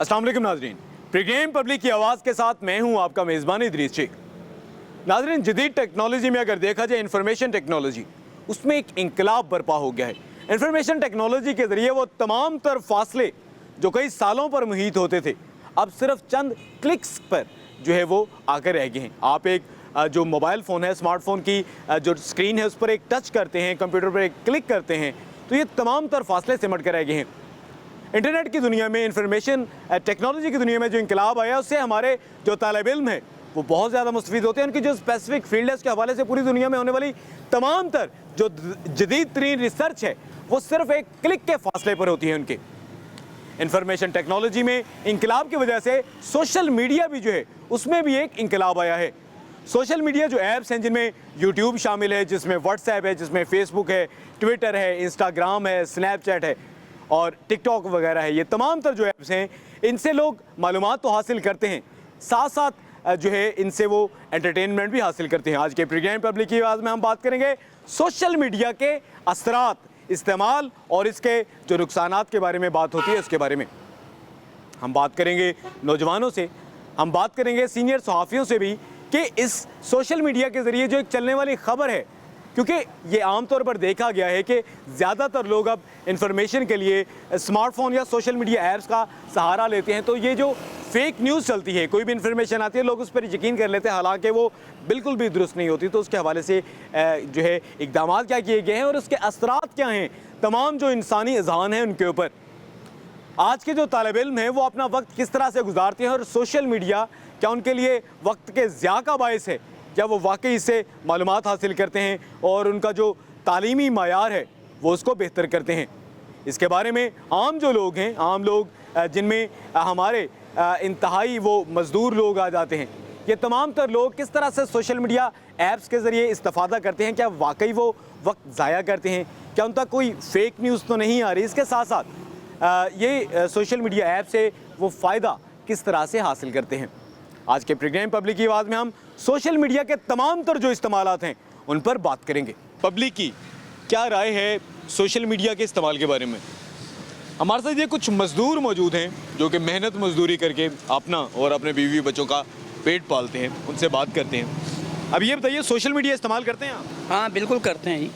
अस्सलाम वालेकुम नाज़रीन, प्रीगेम पब्लिक की आवाज़ के साथ मैं हूं आपका मेज़बान इदरीस शेख। नाज़रीन, जदीद टेक्नोलॉजी में अगर देखा जाए इंफॉर्मेशन टेक्नोलॉजी, उसमें एक इंकलाब बर्पा हो गया है। इंफॉर्मेशन टेक्नोलॉजी के ज़रिए वो तमाम तर फासले जो कई सालों पर मुहित होते थे, अब सिर्फ चंद क्लिक्स पर जो है वो आकर रह गए हैं। आप एक जो मोबाइल फ़ोन है, स्मार्टफोन की जो स्क्रीन है उस पर एक टच करते हैं, कंप्यूटर पर एक क्लिक करते हैं तो ये तमाम तर फासले सिमट कर रह गए हैं। इंटरनेट की दुनिया में, इंफॉर्मेशन टेक्नोलॉजी की दुनिया में जो इंकलाब आया उससे हमारे जो तालिब इल्म है वो बहुत ज़्यादा मुस्तफ़ीद होते हैं। उनकी जो स्पेसिफिक फील्ड है उसके हवाले से पूरी दुनिया में होने वाली तमाम तर जो जदीद तरीन रिसर्च है वो सिर्फ एक क्लिक के फासले पर होती है। उनके इंफॉर्मेशन टेक्नोलॉजी में इंकलाब की वजह से सोशल मीडिया भी जो है उसमें भी एक इंकलाब आया है। सोशल मीडिया जो ऐप्स हैं जिनमें यूट्यूब शामिल है, जिसमें व्हाट्सएप है, जिसमें फेसबुक है, ट्विटर है, इंस्टाग्राम है, स्नैपचैट है और टिकटॉक वगैरह है, ये तमाम तर जो ऐप्स हैं इनसे लोग मालूमात तो हासिल करते हैं, साथ साथ जो है इनसे वो एंटरटेनमेंट भी हासिल करते हैं। आज के प्रीगेम पब्लिक की आवाज़ में हम बात करेंगे सोशल मीडिया के असरात, इस्तेमाल और इसके जो नुकसानात के बारे में बात होती है उसके बारे में हम बात करेंगे। नौजवानों से हम बात करेंगे, सीनियर सहाफ़ियों से भी, कि इस सोशल मीडिया के ज़रिए जो एक चलने वाली ख़बर है, क्योंकि ये आम तौर पर देखा गया है कि ज़्यादातर लोग अब इंफॉर्मेशन के लिए स्मार्टफोन या सोशल मीडिया ऐप्स का सहारा लेते हैं, तो ये जो फेक न्यूज़ चलती है, कोई भी इंफॉर्मेशन आती है लोग उस पर यकीन कर लेते हैं, हालांकि वो बिल्कुल भी दुरुस्त नहीं होती। तो उसके हवाले से जो है इक़दाम क्या किए गए हैं और उसके असरात क्या हैं तमाम जो इंसानी अज़हान हैं उनके ऊपर। आज के जो तालिब इल्म हैं वो अपना वक्त किस तरह से गुजारते हैं और सोशल मीडिया क्या उनके लिए वक्त के ज़िया का बायस है, क्या वो वाकई इससे मालूमात हासिल करते हैं और उनका जो तालीमी मायार है वो उसको बेहतर करते हैं। इसके बारे में आम जो लोग हैं, आम लोग जिनमें हमारे इंतहाई वो मज़दूर लोग आ जाते हैं, ये तमाम तर लोग किस तरह से सोशल मीडिया ऐप्स के ज़रिए इस्तेफ़ादा करते हैं, क्या वाकई वो वक्त ज़ाया करते हैं, क्या उन तक कोई फ़ेक न्यूज़ तो नहीं आ रही। इसके साथ साथ ये सोशल मीडिया ऐप से वो फ़ायदा किस तरह से हासिल करते हैं। आज के प्रीगेम पब्लिक की आवाज़ में हम सोशल मीडिया के तमाम तर जो इस्तेमालात हैं उन पर बात करेंगे। पब्लिक की क्या राय है सोशल मीडिया के इस्तेमाल के बारे में। हमारे साथ ये कुछ मज़दूर मौजूद हैं जो कि मेहनत मजदूरी करके अपना और अपने बीवी बच्चों का पेट पालते हैं, उनसे बात करते हैं। अब ये बताइए, सोशल मीडिया इस्तेमाल करते हैं आप? हाँ बिल्कुल करते हैं जी।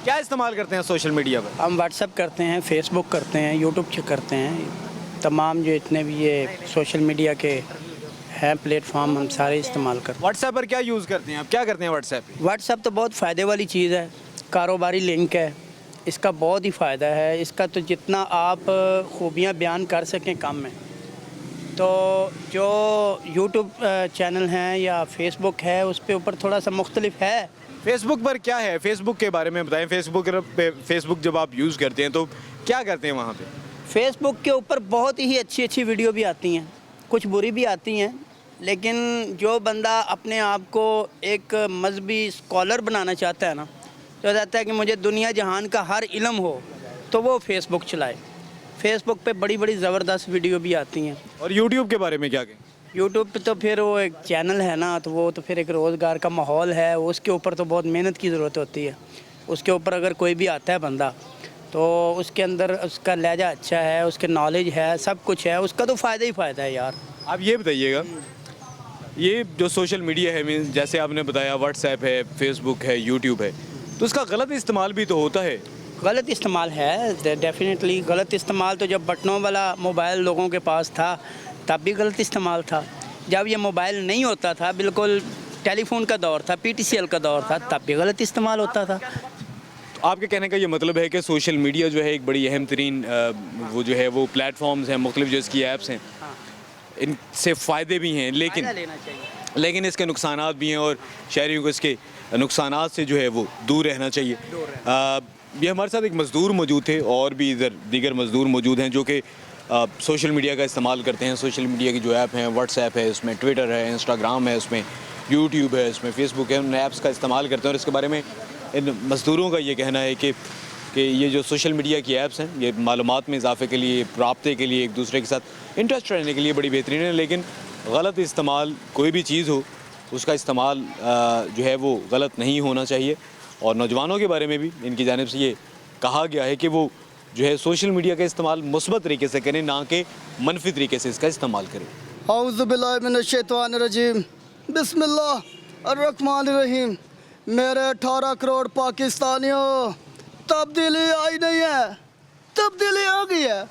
क्या इस्तेमाल करते हैं सोशल मीडिया पर? हम व्हाट्सअप करते हैं, फेसबुक करते हैं, यूट्यूब करते हैं, तमाम जो इतने भी ये सोशल मीडिया के हैं प्लेटफॉर्म हम सारे इस्तेमाल करते हैं। व्हाट्सएप पर क्या यूज़ करते हैं आप, क्या करते हैं व्हाट्सएप पे? व्हाट्सअप तो बहुत फ़ायदे वाली चीज़ है, कारोबारी लिंक है, इसका बहुत ही फ़ायदा है। इसका तो जितना आप खूबियाँ बयान कर सकें कम है। तो जो यूट्यूब चैनल हैं या फेसबुक है उस पे ऊपर थोड़ा सा मुख्तलिफ है। फेसबुक पर क्या है, फेसबुक के बारे में बताएं। फेसबुक जब आप यूज़ करते हैं तो क्या करते हैं वहाँ पे? फेसबुक के ऊपर बहुत ही अच्छी अच्छी वीडियो भी आती हैं, कुछ बुरी भी आती हैं, लेकिन जो बंदा अपने आप को एक मजहबी स्कॉलर बनाना चाहता है ना, तो चाहता है कि मुझे दुनिया जहान का हर इल्म हो, तो वो फेसबुक चलाए। फेसबुक पे बड़ी बड़ी ज़बरदस्त वीडियो भी आती हैं। और यूट्यूब के बारे में क्या कहें? यूट्यूब पे तो फिर वो एक चैनल है ना, तो वो तो फिर एक रोज़गार का माहौल है, उसके ऊपर तो बहुत मेहनत की ज़रूरत होती है। उसके ऊपर अगर कोई भी आता है बंदा तो उसके अंदर उसका लहजा अच्छा है, उसके नॉलेज है, सब कुछ है, उसका तो फ़ायदा ही फ़ायदा है यार। आप ये बताइएगा, ये जो सोशल मीडिया है, मीन्स जैसे आपने बताया व्हाट्सएप है, फेसबुक है, यूट्यूब है, तो उसका गलत इस्तेमाल भी तो होता है। गलत इस्तेमाल है, डेफिनेटली गलत इस्तेमाल। तो जब बटनों वाला मोबाइल लोगों के पास था तब भी गलत इस्तेमाल था। जब ये मोबाइल नहीं होता था, बिल्कुल टेलीफोन का दौर था, PTCL का दौर था, तब भी गलत इस्तेमाल होता था। तो आपके कहने का ये मतलब है कि सोशल मीडिया जो है एक बड़ी अहम तरीन वो जो है वो प्लेटफॉर्म्स हैं, मुख्तलिफ जो इसकी ऐप्स हैं, इनसे फ़ायदे भी हैं लेकिन इसके नुकसानात भी हैं और शहरियों को इसके नुकसानात से जो है वो दूर रहना चाहिए। ये हमारे साथ एक मज़दूर मौजूद थे और भी इधर दीगर मज़दूर मौजूद हैं जो कि सोशल मीडिया का इस्तेमाल करते हैं। सोशल मीडिया की जो ऐप हैं, व्हाट्सएप है, उसमें ट्विटर है, इंस्टाग्राम है, उसमें यूट्यूब है, उसमें फेसबुक है, उन ऐप्स का इस्तेमाल करते हैं। और इसके बारे में इन मज़दूरों का ये कहना है कि ये जो सोशल मीडिया की ऐप्स हैं ये मालूमात में इजाफे के लिए, राब्ते के लिए, एक दूसरे के साथ इंटरेस्ट रहने के लिए बड़ी बेहतरीन है, लेकिन गलत इस्तेमाल कोई भी चीज़ हो उसका इस्तेमाल जो है वो गलत नहीं होना चाहिए। और नौजवानों के बारे में भी इनकी जानिब से ये कहा गया है कि वो जो है सोशल मीडिया का इस्तेमाल मुस्बत तरीके से करें, ना कि मनफी तरीके से इसका इस्तेमाल करें। औज़ुबिल्लाहिमिनश्शैतानिर्रजीम बिस्मिल्लाहिर्रहमानिर्रहीम। मेरे 18 करोड़ पाकिस्तानियों, तब्दीली आई नहीं है, तब्दीली आ गई है।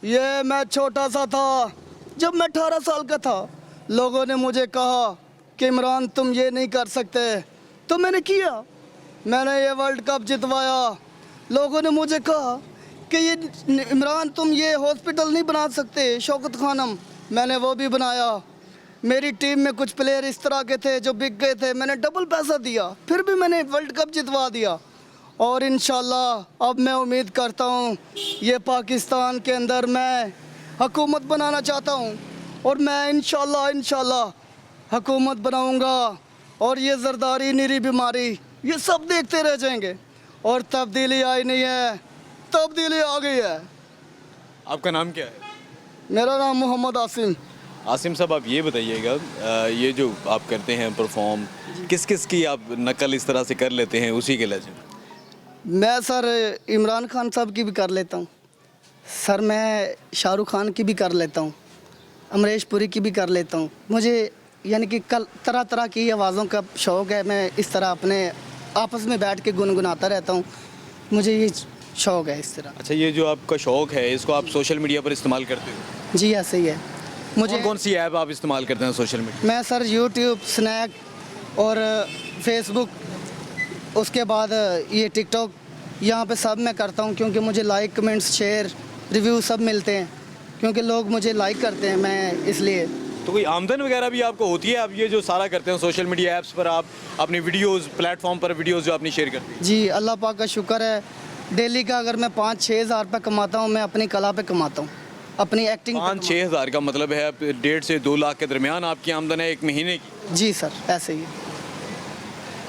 ये मैं छोटा सा था, जब मैं 18 साल का था, लोगों ने मुझे कहा कि इमरान तुम ये नहीं कर सकते, तो मैंने किया। मैंने ये वर्ल्ड कप जितवाया। लोगों ने मुझे कहा कि ये इमरान तुम ये हॉस्पिटल नहीं बना सकते, शौकत खानम, मैंने वो भी बनाया। मेरी टीम में कुछ प्लेयर इस तरह के थे जो बिक गए थे, मैंने डबल पैसा दिया, फिर भी मैंने वर्ल्ड कप जितवा दिया। और इंशाल्लाह अब मैं उम्मीद करता हूँ ये पाकिस्तान के अंदर मैं हुकूमत बनाना चाहता हूँ, और मैं इंशाल्लाह हुकूमत बनाऊँगा। और ये जरदारी, नीरी बीमारी, ये सब देखते रह जाएंगे। और तब्दीली आई नहीं है, तब्दीली आ गई है। आपका नाम क्या है? मेरा नाम मोहम्मद आसिम। आसिम साहब, आप ये बताइएगा, ये जो आप करते हैं परफॉर्म, किस किस की आप नकल इस तरह से कर लेते हैं उसी के लहजे में? मैं सर इमरान खान साहब की भी कर लेता हूँ सर, मैं शाहरुख खान की भी कर लेता हूँ, अमरीश पुरी की भी कर लेता हूँ। मुझे यानी कि कल तरह तरह की आवाज़ों का शौक़ है। मैं इस तरह अपने आपस में बैठ के गुनगुनाता रहता हूँ, मुझे ये शौक़ है इस तरह। अच्छा, ये जो आपका शौक़ है इसको आप सोशल मीडिया पर इस्तेमाल करते हो? जी ऐसे ही है। मुझे कौन सी ऐप आप इस्तेमाल करते हैं सोशल मीडिया? मैं सर यूट्यूब, स्नैक और फेसबुक, उसके बाद ये टिकटॉक, यहाँ पे सब मैं करता हूँ, क्योंकि मुझे लाइक, कमेंट्स, शेयर, रिव्यू सब मिलते हैं, क्योंकि लोग मुझे लाइक करते हैं, मैं इसलिए। तो कोई आमदन वगैरह भी आपको होती है? आप ये जो सारा करते हैं सोशल मीडिया ऐप्स पर, आप अपनी वीडियोस प्लेटफॉर्म पर वीडियोस जो अपनी शेयर करते हैं? जी अल्लाह पाक का शुक्र है। डेली का अगर मैं 5-6 हज़ार रुपये कमाता हूँ, मैं अपनी कला पे कमाता हूँ, अपनी एक्टिंग। 5-6 हज़ार का मतलब है 1.5 से 2 लाख के दरमियान आपकी आमदन है एक महीने की? जी सर, ऐसे ही।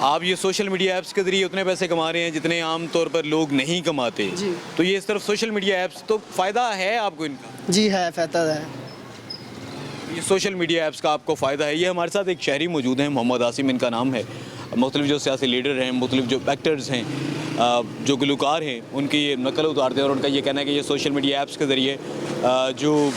आप ये सोशल मीडिया ऐप्स के ज़रिए उतने पैसे कमा रहे हैं जितने आम तौर पर लोग नहीं कमाते। जी। तो ये इस तरफ सोशल मीडिया ऐप्स, तो फ़ायदा है आपको इनका? जी है, फ़ायदा है। ये सोशल मीडिया ऐप्स का आपको फ़ायदा है। ये हमारे साथ एक शहरी मौजूद हैं, मोहम्मद आसिम इनका नाम है। मुख्तलिफ जो सियासी लीडर हैं, मुख्तलिफ जो एक्टर्स हैं, जो गुलकार हैं, उनकी ये नकल उतारते हैं और उनका ये कहना है कि ये सोशल मीडिया ऐप्स के ज़रिए जो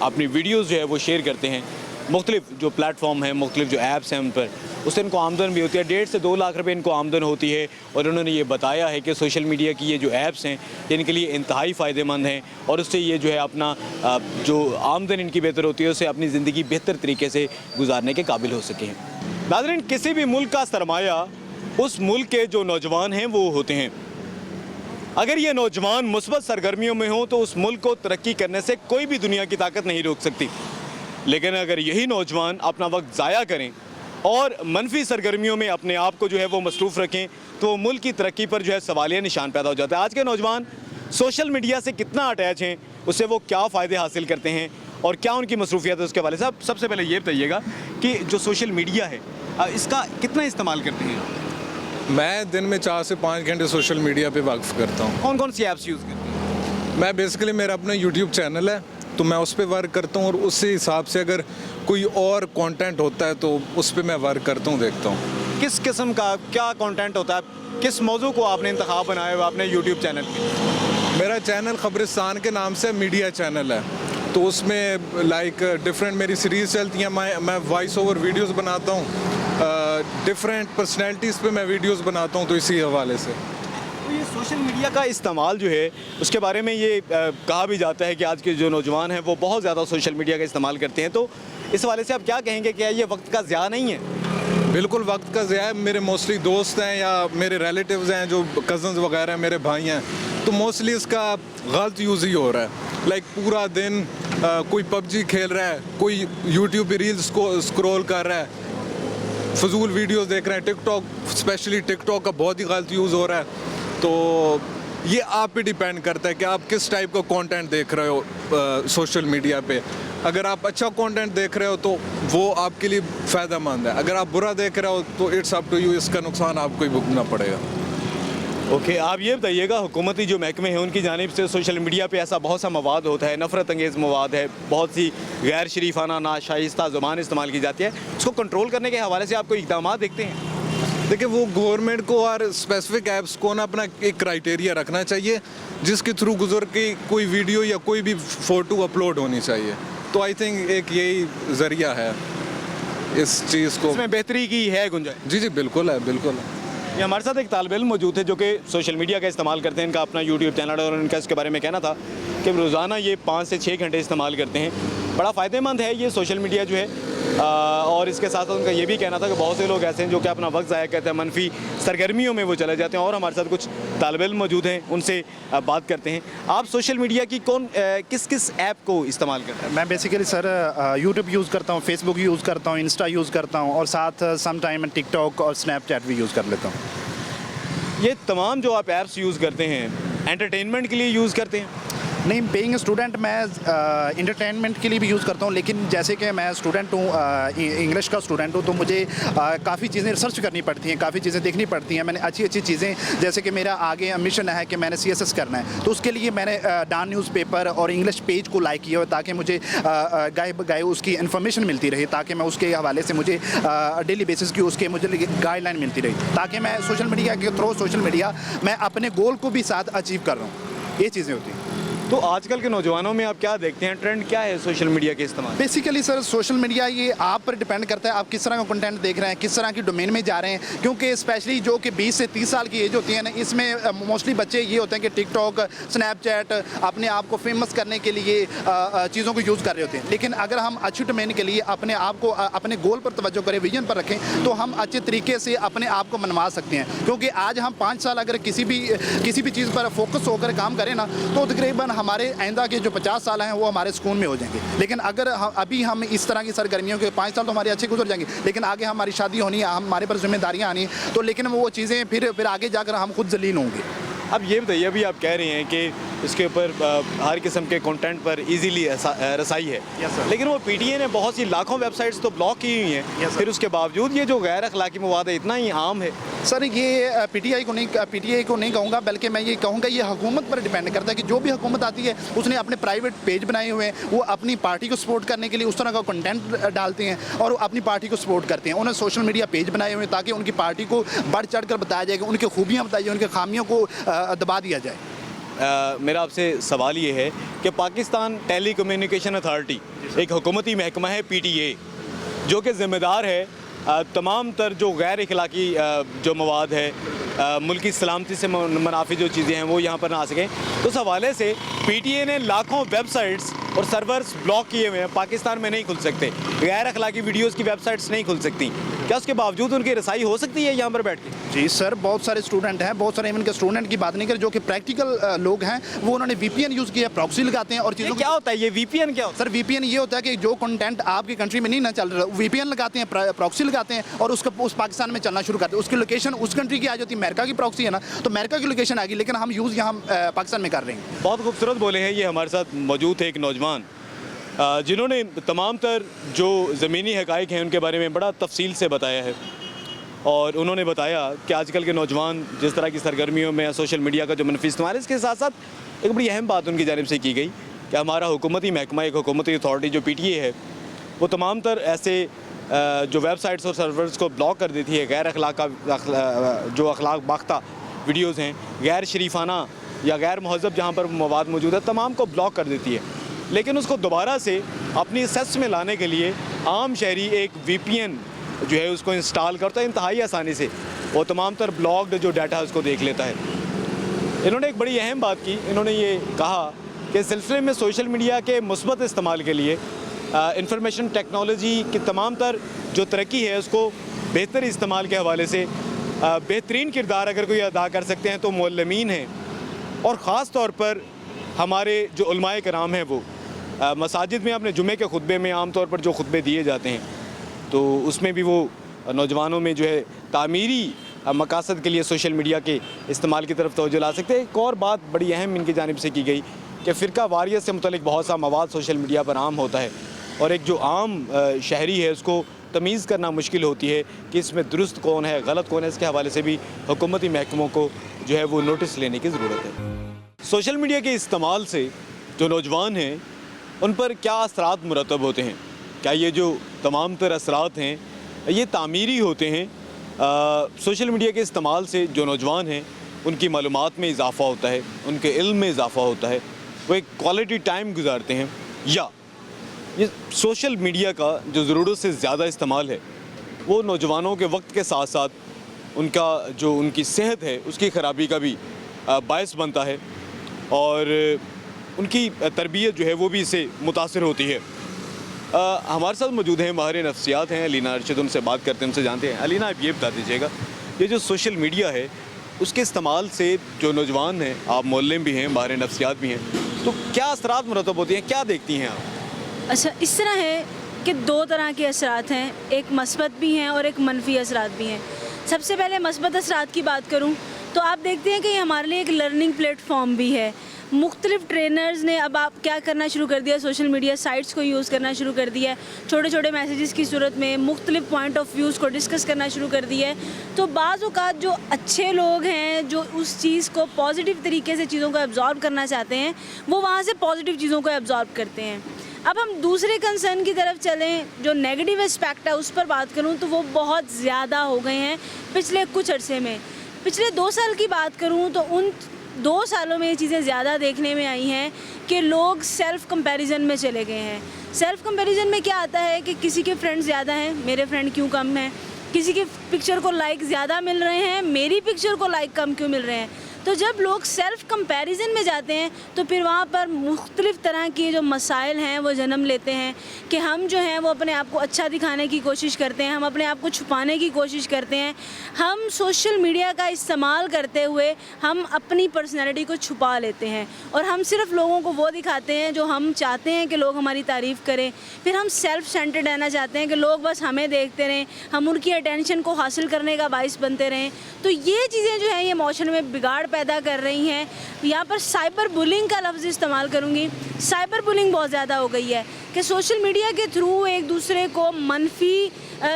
अपनी वीडियोज़ जो है वो शेयर करते हैं, मुख्तलिफ जो प्लेटफॉर्म हैं, मुख्तलिफ जो ऐप्स हैं उन पर, उससे इनको आमदन भी होती है। 1.5 से 2 लाख रुपए इनको आमदन होती है। और उन्होंने ये बताया है कि सोशल मीडिया की ये जो ऐप्स हैं ये इनके लिए इंतहाई फ़ायदेमंद हैं, और उससे ये जो है अपना जो आमदन इनकी बेहतर होती है उससे अपनी ज़िंदगी बेहतर तरीके से गुजारने के काबिल हो सके हैं। नाज़रीन, किसी भी मुल्क का सरमाया उस मुल्क के जो नौजवान हैं वो होते हैं। अगर ये नौजवान मुस्बत सरगर्मियों में हो तो उस मुल्क को तरक्की करने से कोई भी दुनिया की ताकत नहीं रोक सकती। लेकिन अगर यही नौजवान अपना वक्त ज़ाया करें और मनफी सरगर्मियों में अपने आप को जो है वो मसरूफ़ रखें तो मुल्क की तरक्की पर जो है सवालिया निशान पैदा हो जाता है। आज के नौजवान सोशल मीडिया से कितना अटैच हैं, उससे वो क्या फ़ायदे हासिल करते हैं और क्या उनकी मसरूफियत है, उसके हवाले से आप सबसे पहले ये बताइएगा कि जो सोशल मीडिया है इसका कितना इस्तेमाल करते हैं? मैं दिन में 4 से 5 घंटे सोशल मीडिया पे वक्फ करता हूँ। कौन कौन सी ऐप्स यूज़ करते हैं? मैं बेसिकली, मेरा अपना यूट्यूब चैनल है तो मैं उस पर वर्क करता हूँ, और उसी हिसाब से अगर कोई और कंटेंट होता है तो उस पर मैं वर्क करता हूँ, देखता हूँ। किस किस्म का क्या कंटेंट होता है? किस मौजू को आपने इंतखाब बनाया हुआ अपने यूट्यूब चैनल पे? मेरा चैनल खबरिस्तान के नाम से मीडिया चैनल है, तो उसमें लाइक डिफरेंट मेरी सीरीज़ चलती हैं। मैं वॉइस ओवर वीडियोस बनाता हूँ, डिफरेंट पर्सनैलिटीज़ पे मैं वीडियोस बनाता हूँ, तो इसी हवाले से। तो ये सोशल मीडिया का इस्तेमाल जो है उसके बारे में ये कहा भी जाता है कि आज के जो नौजवान हैं वो बहुत ज़्यादा सोशल मीडिया का इस्तेमाल करते हैं। तो इस हवाले से आप क्या कहेंगे, क्या ये वक्त का ज़्यादा नहीं है? बिल्कुल वक्त का ज़्यादा है। मेरे मोस्टली दोस्त हैं या मेरे रिलेटिव्स हैं, जो कज़न्स वगैरह हैं, मेरे भाई हैं, तो मोस्टली इसका गलत यूज़ ही हो रहा है। लाइक पूरा दिन कोई पबजी खेल रहा है, कोई यूट्यूब पे रील्स को स्क्रॉल कर रहा है, फजूल वीडियोस देख रहे हैं। टिकटॉक, स्पेशली टिकटॉक का बहुत ही गलत यूज़ हो रहा है। तो ये आप पे डिपेंड करता है कि आप किस टाइप का कंटेंट देख रहे हो सोशल मीडिया पे। अगर आप अच्छा कंटेंट देख रहे हो तो वो आपके लिए फ़ायदेमंद है, अगर आप बुरा देख रहे हो तो इट्स अप टू यू, इसका नुकसान आपको ही भुगतना पड़ेगा। ओके, आप ये बताइएगा, हुकूमती जो महकमे हैं उनकी जानिब से सोशल मीडिया पे ऐसा बहुत सा मवाद होता है, नफ़रत अंगेज़ मवाद है, बहुत सी गैर शरीफाना नाशाइस्ता ज़ुबान इस्तेमाल की जाती है, उसको कंट्रोल करने के हवाले से आप कोई इक़दाम देखते हैं? देखिए वो गवर्नमेंट को और स्पेसिफिक ऐप्स को ना अपना एक क्राइटेरिया रखना चाहिए जिसके थ्रू गुजर के कोई वीडियो या कोई भी फ़ोटो अपलोड होनी चाहिए। तो आई थिंक एक यही ज़रिया है इस चीज़ को। इसमें बेहतरी की है गुंजाइश? जी बिल्कुल है, बिल्कुल है। ये हमारे साथ एक तालिब इल्म मौजूद है जो कि सोशल मीडिया का इस्तेमाल करते हैं। इनका अपना यूट्यूब चैनल है और इनका इसके बारे में कहना था कि रोज़ाना ये 5 से 6 घंटे इस्तेमाल करते हैं। बड़ा फ़ायदेमंद है ये सोशल मीडिया जो है। और इसके साथ साथ उनका ये भी कहना था कि बहुत से लोग ऐसे हैं जो कि अपना वक्त ज़ाया करते हैं, मनफी सरगर्मियों में वो चले जाते हैं। और हमारे साथ कुछ तालिब इल्म मौजूद हैं, उनसे बात करते हैं। आप सोशल मीडिया की किस किस ऐप को इस्तेमाल करते हैं? मैं बेसिकली सर यूट्यूब यूज़ करता हूँ, फेसबुक यूज़ करता हूँ, इंस्टा यूज़ करता हूँ और साथ सम टाइम टिकटॉक और स्नैपचैट भी यूज़ कर लेता हूँ। ये तमाम जो आप ऐप्स यूज़ करते हैं एंटरटेनमेंट के लिए यूज़ करते हैं? नहीं, बीइंग स्टूडेंट मैं इंटरटेनमेंट के लिए भी यूज़ करता हूँ, लेकिन जैसे कि मैं स्टूडेंट हूँ, इंग्लिश का स्टूडेंट हूँ, तो मुझे काफ़ी चीज़ें रिसर्च करनी पड़ती हैं, काफ़ी चीज़ें देखनी पड़ती हैं। मैंने अच्छी चीज़ें, जैसे कि मेरा आगे मिशन है कि मैंने CSS करना है, तो उसके लिए मैंने डान न्यूज़पेपर और इंग्लिश पेज को लाइक किया हो ताकि मुझे गाय उसकी इन्फॉर्मेशन मिलती रही, ताकि मैं उसके हवाले से मुझे डेली बेसिस की उसके मुझे गाइडलाइन मिलती रही, ताकि मैं सोशल मीडिया के थ्रू मैं अपने गोल को भी साथ अचीव कर रहा हूँ। ये चीज़ें होती हैं। तो आजकल के नौजवानों में आप क्या देखते हैं, ट्रेंड क्या है सोशल मीडिया के इस्तेमाल? बेसिकली सर सोशल मीडिया ये आप पर डिपेंड करता है, आप किस तरह का कंटेंट देख रहे हैं, किस तरह की डोमेन में जा रहे हैं। क्योंकि स्पेशली जो कि 20 से 30 साल की एज होती है ना, इसमें मोस्टली बच्चे ये होते हैं कि टिकटॉक, स्नैपचैट अपने आप को फेमस करने के लिए चीज़ों को यूज़ कर रहे होते हैं। लेकिन अगर हम अच्छी डोमेन के लिए अपने आप को अपने गोल पर तवज्जो करें, विजन पर रखें, तो हम अच्छे तरीके से अपने आप को मनवा सकते हैं। क्योंकि आज हम 5 साल अगर किसी भी चीज़ पर फोकस होकर काम करें ना, तो तकरीबन हमारे आइंदा जो 50 साल हैं वो हमारे सुकून में हो जाएंगे। लेकिन अगर अभी हम इस तरह की सरगर्मियों के 5 साल तो हमारे अच्छे गुजर जाएंगे, लेकिन आगे हमारी शादी होनी है, हमारे पर जिम्मेदारियां आनी है, तो लेकिन वो चीज़ें फिर आगे जाकर हम खुद जलील होंगे। अब ये बताइए, अभी आप कह रहे हैं कि इसके ऊपर हर किस्म के कंटेंट पर इजीली रसाई है, लेकिन वो पीटीए ने बहुत सी लाखों वेबसाइट्स तो ब्लॉक की हुई हैं, फिर उसके बावजूद ये जो गैर अखलाकी मवाद है इतना ही आम है। सर ये पीटीआई को नहीं कहूँगा, बल्कि मैं ये कहूँगा ये हुकूमत पर डिपेंड करता है कि जो भी हुकूमत आती है उसने अपने प्राइवेट पेज बनाए हुए हैं, वो अपनी पार्टी को सपोर्ट करने के लिए उस तरह का कंटेंट डालते हैं और वो अपनी पार्टी को सपोर्ट करते हैं। उन्होंने सोशल मीडिया पेज बनाए हुए हैं ताकि उनकी पार्टी को बढ़ चढ़ कर बताया जाएगा, उनकी खूबियाँ बताई जाए, उनकी खामियों को दबा दिया जाए। मेरा आपसे सवाल ये है कि पाकिस्तान टेली कम्युनिकेशन अथॉरिटी एक हुकूमती महकमा है PTA, जो कि ज़िम्मेदार है तमाम तर जो गैर अखलाकी जो मवाद है, मुल्की सलामती से मुनाफी जो चीज़ें हैं वो यहाँ पर ना आ सकें। तो उस हवाले से PTA ने लाखों वेबसाइट्स और सर्वर्स ब्लॉक किए हुए हैं, पाकिस्तान में नहीं खुल सकते, गैर अखलाकी वीडियोस की वेबसाइट्स नहीं खुल सकती। क्या उसके बावजूद उनकी रसाई हो सकती है यहाँ पर बैठ के? जी सर, बहुत सारे स्टूडेंट हैं, बहुत सारे इवन के स्टूडेंट की बात नहीं करें, जो कि प्रैक्टिकल लोग हैं, वो उन्होंने VPN यूज़ किया, प्रॉक्सी लगाते हैं और चीज़ों। क्या होता है ये VPN? क्या होता है सर? VPN ये होता है कि जो कंटेंट आपकी कंट्री में नहीं ना चल रहा, VPN लगाते हैं, प्रॉक्सी लगाते हैं और उस पाकिस्तान में चलना शुरू करते हैं। उसकी लोकेशन उस कंट्री की आ जाती है, अमेरिका की प्रॉक्सी है ना, तो अमेरिका की लोकेशन आ गई, लेकिन हम यूज़ यहाँ पाकिस्तान में कर रहे हैं। बहुत खूबसूरत बोले हैं। ये हमारे साथ मौजूद है एक नौजवान जिन्होंने तमाम तर जो ज़मीनी हक़ाइक़ हैं उनके बारे में बड़ा तफसील से बताया है। और उन्होंने बताया कि आजकल के नौजवान जिस तरह की सरगर्मियों में सोशल मीडिया का जो मनफी इस्तेमाल है, इसके साथ साथ एक बड़ी अहम बात उनकी जानिब से की गई कि हमारा हुकूमती महकमा, एक हुकूमती अथॉरिटी जो PTA है, वो तमाम तर ऐसे जो वेबसाइट्स और सर्वर्स को ब्लॉक कर देती है। गैर जो अखलाक बाख्ता वीडियोज़ हैं, गैर शरीफाना या गैर महज़ब जहाँ पर मवाद मौजूद है, तमाम को ब्लॉक कर देती है। लेकिन उसको दोबारा से अपनी सेस में लाने के लिए आम शहरी एक VPN जो है उसको इंस्टॉल करता है इंतहाई आसानी से, वो तमाम तर ब्लॉक्ड जो डाटा है उसको देख लेता है। इन्होंने एक बड़ी अहम बात की, इन्होंने ये कहा कि इस सिलसिले में सोशल मीडिया के मुस्बत इस्तेमाल के लिए इंफॉर्मेशन टेक्नोलॉजी की तमाम तर जो तरक्की है उसको बेहतर इस्तेमाल के हवाले से बेहतरीन किरदार अगर कोई अदा कर सकते हैं तो मुअल्लिमीन हैं। और ख़ास तौर पर हमारे जो उलमाए कराम हैं वो मसाजिद में अपने जुमे के खुतबे में आम तौर पर जो खुतबे दिए जाते हैं, तो उसमें भी वो नौजवानों में जो है तामीरी मकासद के लिए सोशल मीडिया के इस्तेमाल की तरफ तवज्जो ला सकते हैं। एक और बात बड़ी अहम इनकी जानिब से की गई कि फ़िरका वारियत से मुतल्लिक बहुत सा मवाद सोशल मीडिया पर आम होता है और एक जो आम शहरी है उसको तमीज़ करना मुश्किल होती है कि इसमें दुरुस्त कौन है, गलत कौन है। इसके हवाले से भी हुकूमती महकमों को जो है वो नोटिस लेने की ज़रूरत है। सोशल मीडिया के इस्तेमाल से जो नौजवान हैं उन पर क्या असरात मुरतब होते हैं? क्या ये जो तमाम तर असरात हैं ये तामीरी होते हैं सोशल मीडिया के इस्तेमाल से जो नौजवान हैं उनकी मालूमात में इजाफ़ा होता है, उनके इल्म में इजाफ़ा होता है, वो एक क्वालिटी टाइम गुजारते हैं, या ये सोशल मीडिया का जो ज़रूरत से ज़्यादा इस्तेमाल है वो नौजवानों के वक्त के साथ साथ उनका जो उनकी सेहत है उसकी ख़राबी का भी बायस बनता है और उनकी तरबियत जो है वो भी इससे मुतासर होती है। हमारे साथ मौजूद हैं माहिर नफ्सियात हैं अलीना अरशद, उनसे बात करते हैं, उनसे जानते हैं। अलीना, आप ये बता दीजिएगा, ये जो सोशल मीडिया है उसके इस्तेमाल से जो नौजवान हैं, आप मोल्लिम भी हैं, माहिर नफ्सियात भी हैं, तो क्या असरात मुरतब होती हैं, क्या देखती हैं आप? अच्छा, इस तरह है कि दो तरह के असरात हैं, एक मस्बत भी हैं और एक मनफी असरात भी हैं। सबसे पहले मस्बत असरात की बात करूं तो आप देखते हैं कि ये हमारे लिए एक लर्निंग प्लेटफॉर्म भी है। मुख्तलिफ ट्रेनर्स ने अब आप क्या करना शुरू कर दिया, सोशल मीडिया साइट्स को यूज़ करना शुरू कर दिया है, छोटे छोटे मैसेजेस की सूरत में मुख्तलिफ पॉइंट ऑफ व्यूज़ को डिस्कस करना शुरू कर दिया है। तो बाज़ औक़ात जो अच्छे लोग हैं जो उस चीज़ को पॉजिटिव तरीके से चीज़ों को एब्जॉर्ब करना चाहते हैं वो वहाँ से पॉजिटिव चीज़ों को एब्जॉर्ब करते हैं। अब हम दूसरे कंसर्न की तरफ चलें, जो नेगेटिव एस्पेक्ट है उस पर बात करूं तो वो बहुत ज़्यादा हो गए हैं पिछले कुछ अरसे में। पिछले 2 साल की बात करूं तो उन 2 सालों में ये चीज़ें ज़्यादा देखने में आई हैं कि लोग सेल्फ़ कंपैरिजन में चले गए हैं। सेल्फ़ कंपैरिजन में क्या आता है कि किसी के फ्रेंड्स ज़्यादा हैं, मेरे फ्रेंड क्यों कम हैं, किसी की पिक्चर को लाइक ज़्यादा मिल रहे हैं, मेरी पिक्चर को लाइक कम क्यों मिल रहे हैं। तो जब लोग सेल्फ़ कंपैरिजन में जाते हैं तो फिर वहाँ पर मुख्तलिफ़ तरह के जो मसाइल हैं वो जन्म लेते हैं कि हम जो हैं वो अपने आप को अच्छा दिखाने की कोशिश करते हैं, हम अपने आप को छुपाने की कोशिश करते हैं, हम सोशल मीडिया का इस्तेमाल करते हुए हम अपनी पर्सनैलिटी को छुपा लेते हैं और हम सिर्फ लोगों को वो दिखाते हैं जो हम चाहते हैं कि लोग हमारी तारीफ़ करें। फिर हम सेल्फ़ सेंटर्ड रहना चाहते हैं कि लोग बस हमें देखते रहें, हम उनकी अटेंशन को हासिल करने का बाइस बनते रहें। तो ये चीज़ें जो हैं ये माशरे में बिगाड़ पैदा कर रही हैं। यहाँ पर साइबर बुलिंग का लफ्ज़ इस्तेमाल करूँगी। साइबर बुलिंग बहुत ज़्यादा हो गई है कि सोशल मीडिया के थ्रू एक दूसरे को मनफी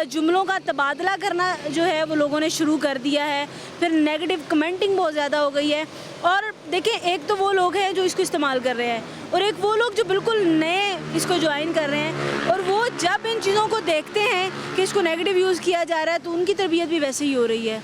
जुमलों का तबादला करना जो है वो लोगों ने शुरू कर दिया है। फिर नेगेटिव कमेंटिंग बहुत ज़्यादा हो गई है। और देखें, एक तो वो लोग हैं जो इसको इस्तेमाल कर रहे हैं और एक वो लोग जो बिल्कुल नए इसको ज्वाइन कर रहे हैं, और वो जब इन चीज़ों को देखते हैं कि इसको नेगेटिव यूज़ किया जा रहा है तो उनकी तरबियत भी वैसे ही हो रही है।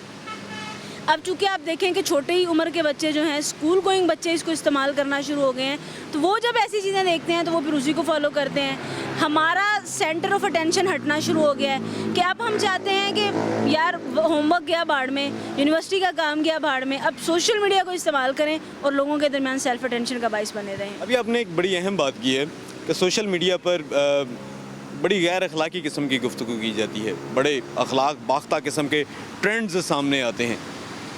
अब चूँकि आप देखें कि छोटे ही उम्र के बच्चे जो हैं, स्कूल गोइंग बच्चे इसको इस्तेमाल करना शुरू हो गए हैं, तो वो जब ऐसी चीज़ें देखते हैं तो वो फिर उसी को फॉलो करते हैं। हमारा सेंटर ऑफ अटेंशन हटना शुरू हो गया है कि अब हम चाहते हैं कि यार होमवर्क गया भाड़ में, यूनिवर्सिटी का काम गया भाड़ में, अब सोशल मीडिया को इस्तेमाल करें और लोगों के दरमियान सेल्फ अटेंशन का बाइस बने रहें। अभी आपने एक बड़ी अहम बात की है कि सोशल मीडिया पर बड़ी गैर अखलाकी किस्म की गुफ्तगू की जाती है, बड़े अखलाक बाख्ता किस्म के ट्रेंड्स सामने आते हैं।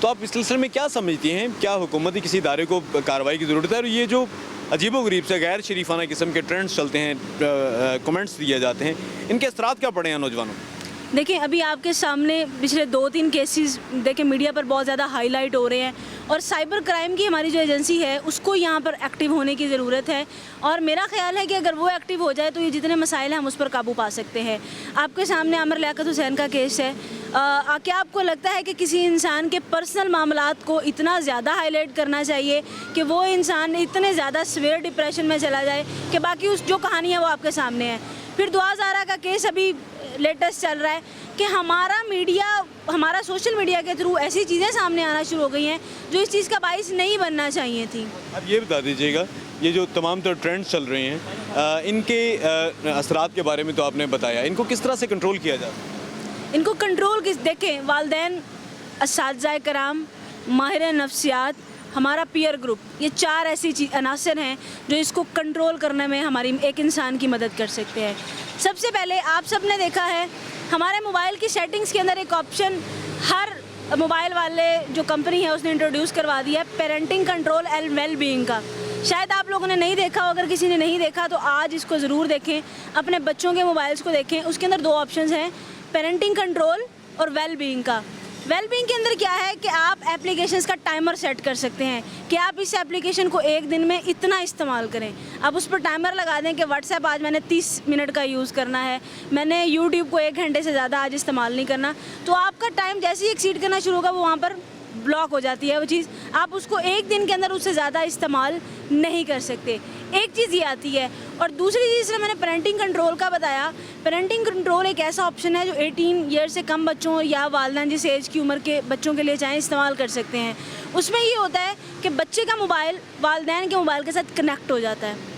तो आप इस सिलसिले में क्या समझती हैं, क्या हुकूमती किसी इदारे को कार्रवाई की ज़रूरत है? और ये जो अजीबोगरीब से गैर शरीफाना किस्म के ट्रेंड्स चलते हैं, कमेंट्स दिए जाते हैं, इनके असरात क्या पड़े हैं नौजवानों? देखिए, अभी आपके सामने पिछले 2-3 केसेस देखें मीडिया पर बहुत ज़्यादा हाईलाइट हो रहे हैं और साइबर क्राइम की हमारी जो एजेंसी है उसको यहाँ पर एक्टिव होने की ज़रूरत है। और मेरा ख्याल है कि अगर वो एक्टिव हो जाए तो ये जितने मसाइल हैं हम उस पर काबू पा सकते हैं। आपके सामने आमिर लियाकत हुसैन का केस है। क्या आपको लगता है कि किसी इंसान के पर्सनल मामलात को इतना ज़्यादा हाईलाइट करना चाहिए कि वो इंसान इतने ज़्यादा सीवियर डिप्रेशन में चला जाए कि बाकी उस जो कहानी है वो आपके सामने है? फिर दुआ ज़ारा का केस अभी लेटेस्ट चल रहा है कि हमारा सोशल मीडिया के थ्रू ऐसी चीज़ें सामने आना शुरू हो गई हैं जो इस चीज़ का बाइस नहीं बनना चाहिए थी। अब ये बता दीजिएगा, ये जो तमाम तरह ट्रेंड्स चल रहे हैं इनके असरात के बारे में तो आपने बताया, इनको किस तरह से कंट्रोल किया जाता है? इनको कंट्रोल देखें, वालिदैन, असातिज़ा कराम, माहिर नफ्सियात, हमारा पीयर ग्रुप, ये 4 ऐसी अनासर हैं जो इसको कंट्रोल करने में हमारी एक इंसान की मदद कर सकते हैं। सबसे पहले आप सब ने देखा है हमारे मोबाइल की सेटिंग्स के अंदर एक ऑप्शन हर मोबाइल वाले जो कंपनी है उसने इंट्रोड्यूस करवा दिया है, parenting control and well being का। शायद आप लोगों ने नहीं देखा हो, अगर किसी ने नहीं देखा तो आज इसको ज़रूर देखें, अपने बच्चों के मोबाइल्स को देखें। उसके अंदर 2 ऑप्शंस हैं, पेरेंटिंग कंट्रोल और वेल बीइंग का। वेल बीइंग के अंदर क्या है कि आप एप्लीकेशंस का टाइमर सेट कर सकते हैं कि आप इस एप्लीकेशन को एक दिन में इतना इस्तेमाल करें। आप उस पर टाइमर लगा दें कि व्हाट्सएप आज मैंने 30 मिनट का यूज़ करना है, मैंने यूट्यूब को 1 घंटे से ज़्यादा आज इस्तेमाल नहीं करना। तो आपका टाइम जैसे ही एक्सीड करना शुरू होगा वो वहाँ पर ब्लॉक हो जाती है वो चीज़, आप उसको एक दिन के अंदर उससे ज़्यादा इस्तेमाल नहीं कर सकते। एक चीज़ ये आती है। और दूसरी चीज़ मैंने पेरेंटिंग कंट्रोल का बताया। पेरेंटिंग कंट्रोल एक ऐसा ऑप्शन है जो 18 ईयर से कम बच्चों या वालिदैन जिस एज की उम्र के बच्चों के लिए चाहें इस्तेमाल कर सकते हैं। उसमें ये होता है कि बच्चे का मोबाइल वालिदैन के मोबाइल के साथ कनेक्ट हो जाता है।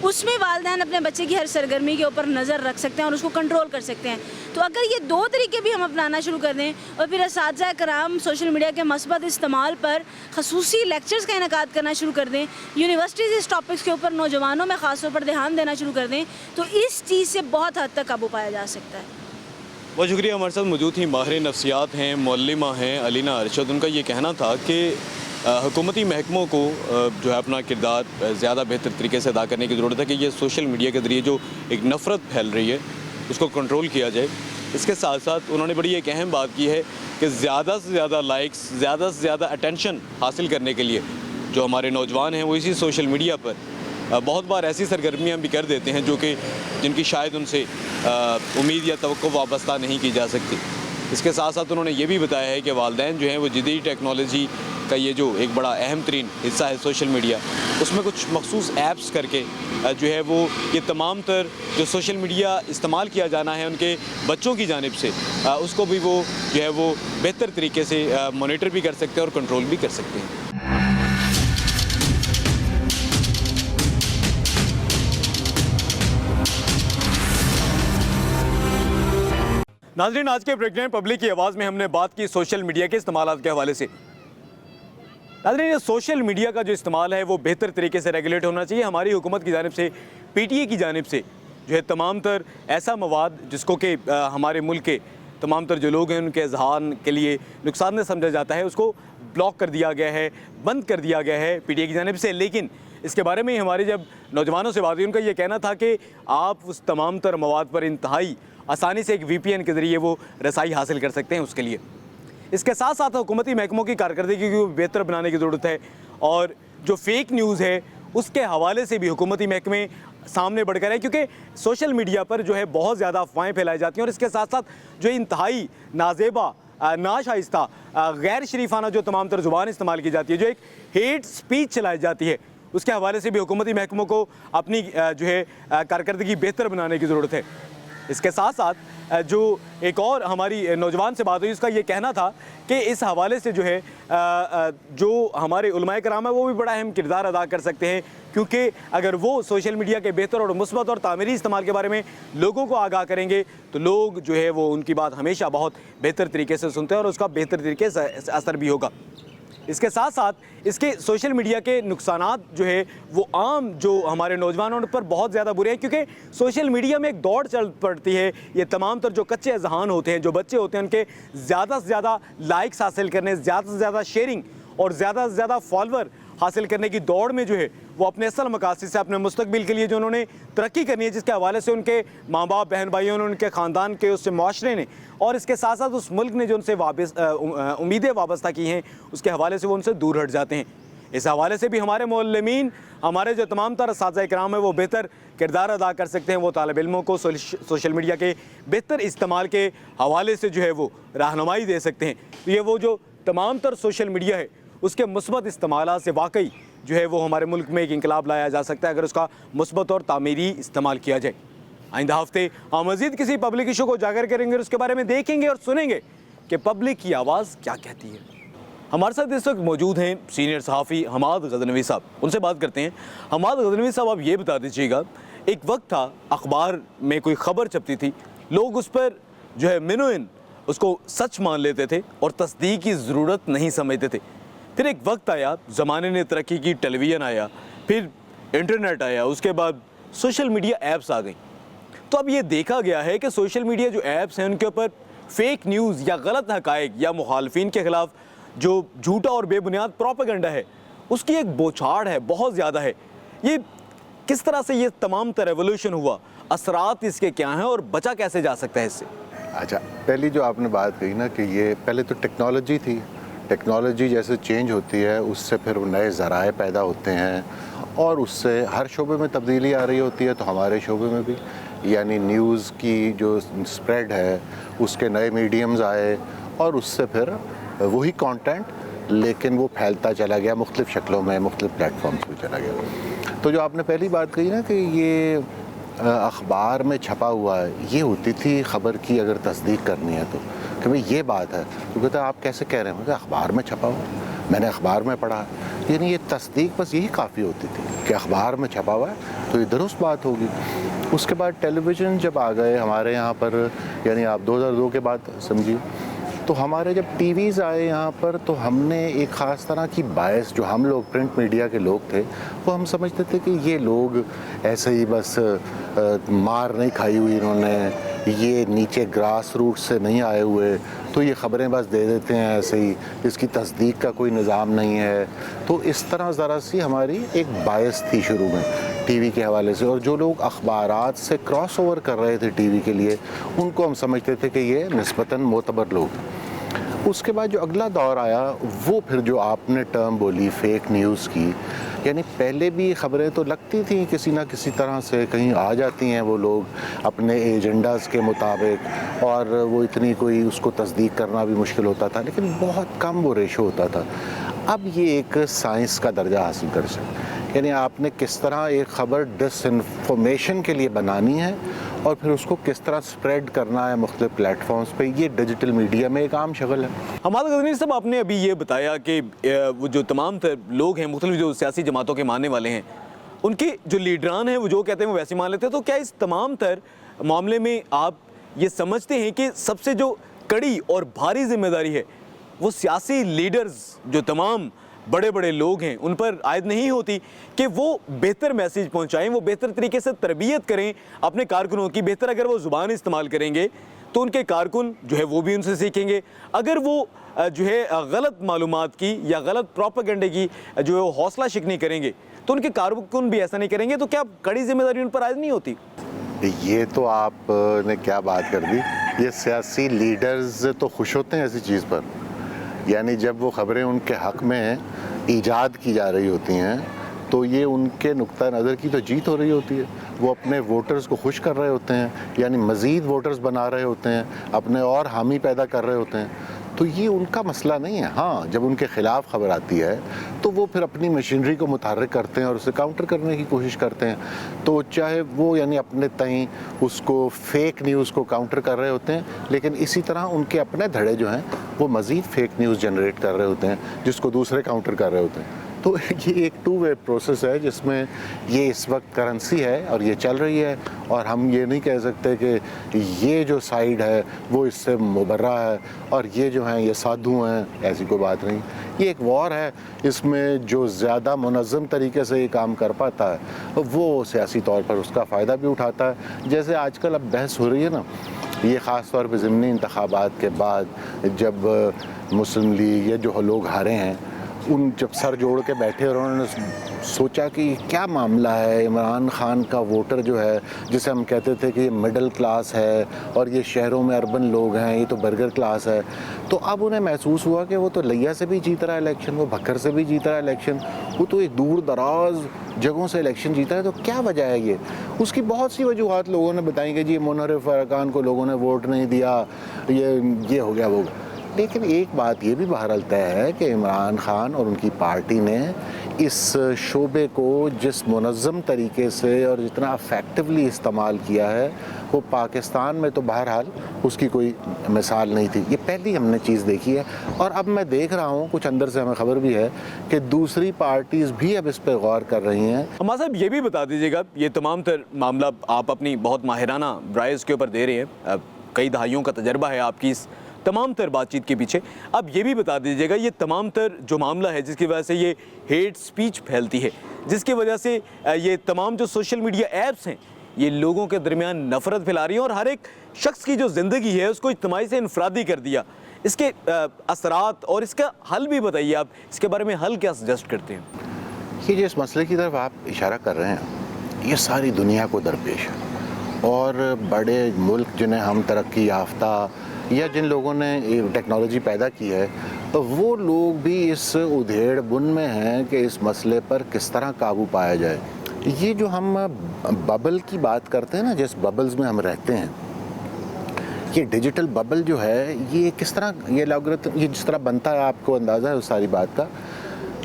उसमें वालिदैन अपने बच्चे की हर सरगर्मी के ऊपर नज़र रख सकते हैं और उसको कंट्रोल कर सकते हैं। तो अगर ये दो तरीके भी हम अपनाना शुरू कर दें और फिर असातिज़ा कराम सोशल मीडिया के मस्बत इस्तेमाल पर खसूसी लेक्चर्स का इनेकाद करना शुरू कर दें, यूनिवर्सिटीज़ इस टॉपिक्स के ऊपर नौजवानों में ख़ास तौर पर ध्यान देना शुरू कर दें, तो इस चीज़ से बहुत हद तक काबू पाया जा सकता है। बहुत शुक्रिया। हमारे साथ मौजूद थी माहिर नफ्सियात हैं, मौल्लिमा हैं अलीना अरशद। उनका ये कहना था कि हुकूमती महकमों को जो है अपना किरदार ज़्यादा बेहतर तरीके से अदा करने की ज़रूरत है कि ये सोशल मीडिया के ज़रिए जो एक नफ़रत फैल रही है उसको कंट्रोल किया जाए। इसके साथ साथ उन्होंने बड़ी एक अहम बात की है कि ज़्यादा से ज़्यादा लाइक्स, ज़्यादा से ज़्यादा अटेंशन हासिल करने के लिए जो हमारे नौजवान हैं वो इसी सोशल मीडिया पर बहुत बार ऐसी सरगर्मियाँ भी कर देते हैं जो कि जिनकी शायद उनसे उम्मीद या तवक्को वाबस्ता नहीं की जा सकती। इसके साथ साथ उन्होंने ये भी बताया है कि वालिदैन जो हैं वो जदीद टेक्नोलॉजी का ये जो एक बड़ा अहम तरीन हिस्सा है सोशल मीडिया, उसमें कुछ मखसूस ऐप्स करके जो है वो ये तमाम तर जो सोशल मीडिया इस्तेमाल किया जाना है उनके बच्चों की जानिब से उसको भी वो जो है वो बेहतर तरीके से मॉनिटर भी कर सकते हैं और कंट्रोल भी कर सकते हैं। नाज़रीन, आज के प्रेग्नेंट पब्लिक की आवाज़ में हमने बात की सोशल मीडिया के इस्तेमाल के हवाले से। नाज़रीन, ये सोशल मीडिया का जो इस्तेमाल है वो बेहतर तरीके से रेगुलेट होना चाहिए। हमारी हुकूमत की जानिब से, PTA की जानिब से जो है तमाम तर ऐसा मवाद जिसको कि हमारे मुल्क के तमाम तर जो लोग हैं उनके अजहान के लिए नुकसानदेह समझा जाता है, उसको ब्लॉक कर दिया गया है, बंद कर दिया गया है PTA की जानिब से। लेकिन इसके बारे में हमारे जब नौजवानों से बात हुई, उनका ये कहना था कि आप उस तमाम तर मवाद पर इंतहाई आसानी से एक VPN के ज़रिए वो रसाई हासिल कर सकते हैं उसके लिए। इसके साथ साथ हुकूमती महकमों की कारकर्दगी को बेहतर बनाने की ज़रूरत है और जो फेक न्यूज़ है उसके हवाले से भी हुकूमती महकमे सामने बढ़कर है, क्योंकि सोशल मीडिया पर जो है बहुत ज़्यादा अफवाहें फैलाई जाती हैं और इसके साथ साथ जो इंतहाई नाजेबा, नाशाइस्ता, गैर शरीफाना जो तमाम तर ज़ुबान इस्तेमाल की जाती है, जो एक हेट स्पीच चलाई जाती है, उसके हवाले से भी हुकूमती महकमों को अपनी जो है कारकर्दगी बेहतर बनाने की ज़रूरत है। इसके साथ साथ जो एक और हमारी नौजवान से बात हुई, उसका ये कहना था कि इस हवाले से जो है जो हमारे उलमाए कराम है वो भी बड़ा अहम किरदार अदा कर सकते हैं, क्योंकि अगर वो सोशल मीडिया के बेहतर और मुस्बत और तामीरी इस्तेमाल के बारे में लोगों को आगाह करेंगे तो लोग जो है वो उनकी बात हमेशा बहुत बेहतर तरीके से सुनते हैं और उसका बेहतर तरीके से असर भी होगा। इसके साथ साथ इसके सोशल मीडिया के नुकसानात जो है वो आम जो हमारे नौजवानों पर बहुत ज़्यादा बुरे हैं, क्योंकि सोशल मीडिया में एक दौड़ चल पड़ती है। ये तमाम तर जो कच्चे अजहान होते हैं, जो बच्चे होते हैं, उनके ज़्यादा से ज़्यादा लाइक्स हासिल करने, ज़्यादा से ज़्यादा शेयरिंग और ज़्यादा से ज़्यादा फॉलोअर हासिल करने की दौड़ में जो है वो अपने असल मकासद से, अपने मुस्तकबिल के लिए जो उन्होंने तरक्की करनी है, जिसके हवाले से उनके माँ बाप, बहन भाइयों ने, उनके ख़ानदान के, उससे माशरे ने और इसके साथ साथ उस मुल्क ने जो उनसे उम्मीदें वाबस्ता की हैं, उसके हवाले से वो उनसे दूर हट जाते हैं। इस हवाले से भी हमारे मौलमीन, हमारे जो तमाम तर असातिज़ा इकराम है वो बेहतर किरदार अदा कर सकते हैं। वो तालिब इल्मों को सोशल मीडिया के बेहतर इस्तेमाल के हवाले से जो है वो रहनुमाई दे सकते हैं। तो ये वो जो तमाम तर सोशल मीडिया है उसके मुस्बत इस्तेमाल से वाकई जो है वो हमारे मुल्क में एक इंकलाब लाया जा सकता है अगर उसका मुस्बत और तामीरी इस्तेमाल किया जाए। आइंदा हफ्ते हम मज़ीद किसी पब्लिक इशू को उजागर करेंगे और उसके बारे में देखेंगे और सुनेंगे कि पब्लिक की आवाज़ क्या कहती है। हमारे साथ इस वक्त मौजूद हैं सीनियर सहाफ़ी हमाद गज़नवी साहब। उनसे बात करते हैं। हमाद गज़नवी साहब, आप ये बता दीजिएगा, एक वक्त था अखबार में कोई ख़बर छपती थी, लोग उस पर जो है मिनोइन उसको सच मान लेते थे और तस्दीक की ज़रूरत नहीं समझते थे। फिर एक वक्त आया, ज़माने ने तरक्की की, टेलीविज़न आया, फिर इंटरनेट आया, उसके बाद सोशल मीडिया ऐप्स आ गई। तो अब ये देखा गया है कि सोशल मीडिया जो ऐप्स हैं उनके ऊपर फेक न्यूज़ या गलत हक़ाइक़ या मुखालफिन के ख़िलाफ़ जो झूठा और बेबुनियाद प्रोपेगेंडा है उसकी एक बौछार है, बहुत ज़्यादा है। ये किस तरह से ये तमाम तर रेवोल्यूशन हुआ, असरात इसके क्या हैं और बचा कैसे जा सकता है इससे? अच्छा, पहली जो आपने बात कही ना कि ये पहले तो टेक्नोलॉजी थी, टेक्नोलॉजी जैसे चेंज होती है उससे फिर नए ज़राए पैदा होते हैं और उससे हर शोबे में तब्दीली आ रही होती है। तो हमारे शोबे में भी यानी न्यूज़ की जो स्प्रेड है उसके नए मीडियम्स आए और उससे फिर वही कंटेंट लेकिन वो फैलता चला गया मुख्तलिफ़ शक्लों में, मुख्तलिफ़ प्लेटफॉर्म्स पे चला गया। तो जो आपने पहली बात कही ना कि ये अखबार में छपा हुआ है, ये होती थी ख़बर की अगर तस्दीक करनी है तो कि भाई ये बात है, तो कहते आप कैसे कह रहे हैं, मतलब अखबार में छपा हुआ, मैंने अखबार में पढ़ा, यानी ये तस्दीक बस यही काफ़ी होती थी कि अखबार में छपा हुआ है तो ये दुरुस्त बात होगी। उसके बाद टेलीविज़न जब आ गए हमारे यहाँ पर, यानी आप 2002 के बाद समझिए, तो हमारे जब टीवीज़ आए यहाँ पर तो हमने एक ख़ास तरह की बायस, जो हम लोग प्रिंट मीडिया के लोग थे, वो हम समझते थे कि ये लोग ऐसे ही बस मार नहीं खाई हुई इन्होंने, ये नीचे ग्रास रूट से नहीं आए हुए, तो ये ख़बरें बस दे देते हैं ऐसे ही, इसकी तस्दीक का कोई निज़ाम नहीं है। तो इस तरह ज़रा सी हमारी एक बायस थी शुरू में टीवी के हवाले से, और जो लोग अखबारात से क्रॉस ओवर कर रहे थे टीवी के लिए, उनको हम समझते थे कि ये निस्बतन मोतबर लोग। उसके बाद जो अगला दौर आया वो फिर जो आपने टर्म बोली फेक न्यूज़ की, यानी पहले भी ख़बरें तो लगती थी किसी ना किसी तरह से कहीं आ जाती हैं वो लोग अपने एजेंडाज़ के मुताबिक, और वो इतनी कोई उसको तस्दीक करना भी मुश्किल होता था, लेकिन बहुत कम वो रेशो होता था। अब ये एक साइंस का दर्जा हासिल कर सकते, यानी आपने किस तरह एक ख़बर डिसइंफॉर्मेशन के लिए बनानी है और फिर उसको किस तरह स्प्रेड करना है मुख्तलिफ प्लेटफॉर्म्स पे, ये डिजिटल मीडिया में एक आम शगल है। हमाद गज़नी साहब, आपने अभी ये बताया कि वो जो तमाम लोग हैं, मुख्तलिफ जो सियासी जमातों के मानने वाले हैं, उनके जो लीडरान हैं वो जो कहते हैं वो वैसे मान लेते हैं, तो क्या इस तमाम तर मामले में आप ये समझते हैं कि सबसे जो कड़ी और भारी जिम्मेदारी है वो सियासी लीडर्स, जो तमाम बड़े बड़े लोग हैं, उन पर आयद नहीं होती कि वो बेहतर मैसेज पहुंचाएं, वो बेहतर तरीके से तरबियत करें अपने कारकुनों की? बेहतर अगर वो ज़ुबान इस्तेमाल करेंगे तो उनके कारकुन जो है वो भी उनसे सीखेंगे। अगर वो जो है गलत मालूमात की या गलत प्रोपेगेंडे की जो है वो हौसला शिकनी करेंगे तो उनके कारकुन भी ऐसा नहीं करेंगे, तो क्या कड़ी जिम्मेदारी उन पर आयद नहीं होती? ये तो आपने क्या बात कर दी। ये सियासी लीडर्स तो खुश होते हैं ऐसी चीज़ पर, यानी जब वो ख़बरें उनके हक़ में ईजाद की जा रही होती हैं तो ये उनके नुक्ता नज़र की तो जीत हो रही होती है। वो अपने वोटर्स को खुश कर रहे होते हैं, यानी मज़ीद वोटर्स बना रहे होते हैं, अपने और हामी पैदा कर रहे होते हैं, तो ये उनका मसला नहीं है। हाँ, जब उनके ख़िलाफ़ ख़बर आती है तो वो फिर अपनी मशीनरी को मुतहर्रिक करते हैं और उसे काउंटर करने की कोशिश करते हैं, तो चाहे वो यानी अपने तईं उसको फेक न्यूज़ को काउंटर कर रहे होते हैं, लेकिन इसी तरह उनके अपने धड़े जो हैं वो मज़ीद फेक न्यूज़ जनरेट कर रहे होते हैं जिसको दूसरे काउंटर कर रहे होते हैं। तो ये एक टू वे प्रोसेस है जिसमें ये इस वक्त करेंसी है और ये चल रही है, और हम ये नहीं कह सकते कि ये जो साइड है वो इससे मुबर्रा है और ये जो हैं ये साधु हैं, ऐसी कोई बात नहीं। ये एक वॉर है, इसमें जो ज़्यादा मुनज़्ज़म तरीके से ये काम कर पाता है वो सियासी तौर पर उसका फ़ायदा भी उठाता है। जैसे आजकल अब बहस हो रही है ना, ये ख़ास तौर पर ज़िमनी इंतखाबात के बाद जब मुस्लिम लीग या जो लोग हारे हैं उन जब सर जोड़ के बैठे और उन्होंने सोचा कि क्या मामला है, इमरान खान का वोटर जो है जिसे हम कहते थे कि ये मिडिल क्लास है और ये शहरों में अर्बन लोग हैं, ये तो बर्गर क्लास है, तो अब उन्हें महसूस हुआ कि वो तो लिया से भी जीत रहा है इलेक्शन, वो भक्कर से भी जीत रहा है इलेक्शन, वो तो एक दूर दराज जगहों से इलेक्शन जीता है, तो क्या वजह है ये? उसकी बहुत सी वजूहत लोगों ने बताई कि जी मुनहरिफ अरकान को लोगों ने वोट नहीं दिया, ये हो गया वो। लेकिन एक बात ये भी बहरहाल तय है कि इमरान खान और उनकी पार्टी ने इस शोबे को जिस मुनज़्ज़म तरीके से और जितना इफ़ेक्टिवली इस्तेमाल किया है वो पाकिस्तान में तो बहरहाल उसकी कोई मिसाल नहीं थी। ये पहली हमने चीज़ देखी है, और अब मैं देख रहा हूँ कुछ अंदर से हमें ख़बर भी है कि दूसरी पार्टीज़ भी अब इस पर गौर कर रही हैं। हमारा साहब ये भी बता दीजिएगा, ये तमाम तर मामला आप अपनी बहुत माहिराना राय इसके ऊपर दे रहे हैं, कई दहाइयों का तजर्बा है आपकी इस तमाम तर बातचीत के पीछे। अब ये भी बता दीजिएगा, ये तमाम तर जो मामला है जिसकी वजह से ये हेट स्पीच फैलती है, जिसकी वजह से ये तमाम जो सोशल मीडिया ऐप्स हैं ये लोगों के दरमियान नफ़रत फैला रही हैं और हर एक शख्स की जो ज़िंदगी है उसको इज्तिमाई से इनफरादी कर दिया, इसके असरात और इसका हल भी बताइए, आप इसके बारे में हल क्या सजेस्ट करते हैं? ये जिस मसले की तरफ आप इशारा कर रहे हैं ये सारी दुनिया को दरपेश है, और बड़े मुल्क जिन्हें हम तरक्की याफ्ता या जिन लोगों ने टेक्नोलॉजी पैदा की है तो वो लोग भी इस उधेड़ बुन में हैं कि इस मसले पर किस तरह काबू पाया जाए। ये जो हम बबल की बात करते हैं ना, जिस बबल्स में हम रहते हैं, ये डिजिटल बबल जो है ये किस तरह, ये लॉगरिथम ये जिस तरह बनता है आपको अंदाज़ा है उस सारी बात का।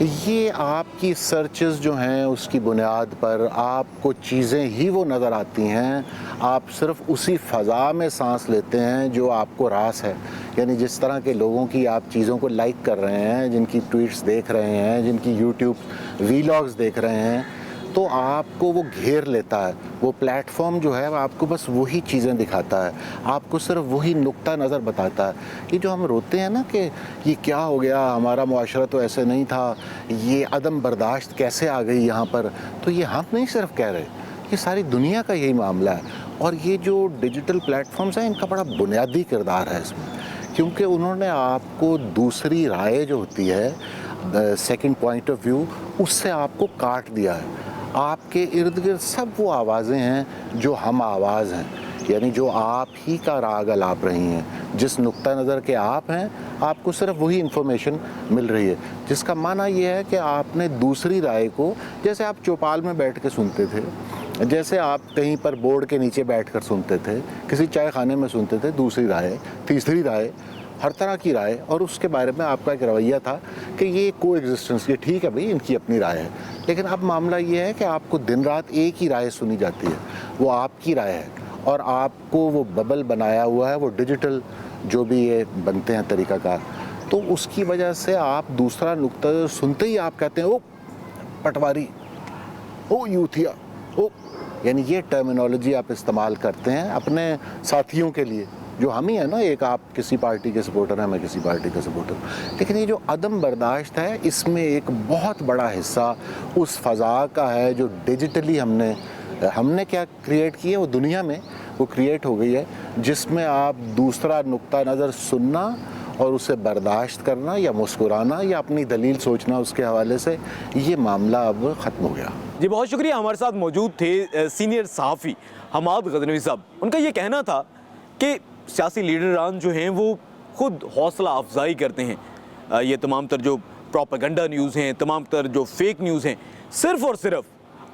ये आपकी सर्चेस जो हैं उसकी बुनियाद पर आपको चीज़ें ही वो नज़र आती हैं, आप सिर्फ उसी फ़ज़ा में सांस लेते हैं जो आपको रास है। यानी जिस तरह के लोगों की आप चीज़ों को लाइक कर रहे हैं, जिनकी ट्वीट्स देख रहे हैं, जिनकी यूट्यूब वीलॉग्स देख रहे हैं, तो आपको वो घेर लेता है। वो प्लेटफॉर्म जो है आपको बस वही चीज़ें दिखाता है, आपको सिर्फ वही नुक्ता नज़र बताता है। ये जो हम रोते हैं ना कि ये क्या हो गया, हमारा मुआशरा तो ऐसे नहीं था, ये अदम बर्दाश्त कैसे आ गई यहाँ पर, तो ये हम नहीं सिर्फ कह रहे, ये सारी दुनिया का यही मामला है। और ये जो डिजिटल प्लेटफॉर्म्स हैं इनका बड़ा बुनियादी किरदार है इसमें, क्योंकि उन्होंने आपको दूसरी राय जो होती है, सेकंड पॉइंट ऑफ व्यू, उससे आपको काट दिया है। आपके इर्द गिर्द सब वो आवाज़ें हैं जो हम आवाज़ हैं, यानी जो आप ही का राग अलाप रही हैं। जिस नुक्ता नज़र के आप हैं आपको सिर्फ वही इन्फॉर्मेशन मिल रही है, जिसका माना ये है कि आपने दूसरी राय को, जैसे आप चौपाल में बैठ के सुनते थे, जैसे आप कहीं पर बोर्ड के नीचे बैठकर सुनते थे, किसी चाय खाने में सुनते थे, दूसरी राय, तीसरी राय, हर तरह की राय, और उसके बारे में आपका एक रवैया था कि ये को एग्जिस्टेंस, ये ठीक है भाई, इनकी अपनी राय है। लेकिन अब मामला ये है कि आपको दिन रात एक ही राय सुनी जाती है, वो आपकी राय है, और आपको वो बबल बनाया हुआ है, वो डिजिटल जो भी ये बनते हैं तरीक़ाकार, तो उसकी वजह से आप दूसरा नुक्ता सुनते ही आप कहते हैं ओ पटवारी, ओ यूथिया, ओ, यानी ये टर्मिनोलॉजी आप इस्तेमाल करते हैं अपने साथियों के लिए, जो हम ही है ना, एक आप किसी पार्टी के सपोर्टर हैं, मैं किसी पार्टी का सपोर्टर। लेकिन ये जो अदम बर्दाश्त है, इसमें एक बहुत बड़ा हिस्सा उस फ़ज़ा का है जो डिजिटली हमने क्या क्रिएट की है, वो दुनिया में वो क्रिएट हो गई है, जिसमें आप दूसरा नुक्ता नज़र सुनना और उसे बर्दाश्त करना या मुस्कुराना या अपनी दलील सोचना उसके हवाले से, ये मामला अब ख़त्म हो गया। जी बहुत शुक्रिया। हमारे साथ मौजूद थे सीनियर सहाफ़ी हमाद गजनवी साहब। उनका ये कहना था कि सियासी लीडरान जो हैं वो खुद हौसला अफजाई करते हैं। ये तमाम तर जो प्रोपेगेंडा न्यूज़ हैं, तमाम तर जो फेक न्यूज़ हैं, सिर्फ़ और सिर्फ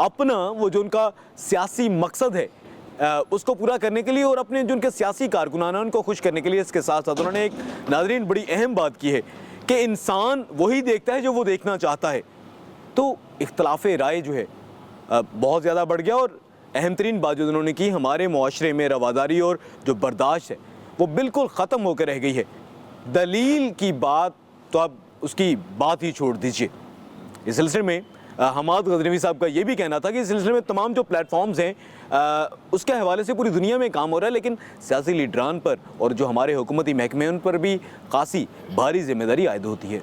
अपना वो जो उनका सियासी मकसद है उसको पूरा करने के लिए और अपने जो उनके सियासी कारकुनान हैं उनको खुश करने के लिए, इसके साथ साथ उन्होंने एक नाज़रीन बड़ी अहम बात की है कि इंसान वही देखता है जो वो देखना चाहता है। तो इख्तलाफ राय जो है बहुत ज़्यादा बढ़ गया, और अहम तरीन बात जो उन्होंने की, हमारे मुआशरे में रवादारी और जो बर्दाश्त है वो बिल्कुल ख़त्म होकर रह गई है। दलील की बात तो आप उसकी बात ही छोड़ दीजिए। इस सिलसिले में हमाद गजनवी साहब का ये भी कहना था कि इस सिलसिले में तमाम जो प्लेटफॉर्म्स हैं उसके हवाले से पूरी दुनिया में काम हो रहा है, लेकिन सियासी लीडरान पर और जो हमारे हुकूमती महकमे उन पर भी खासी भारी जिम्मेदारी आयद होती है।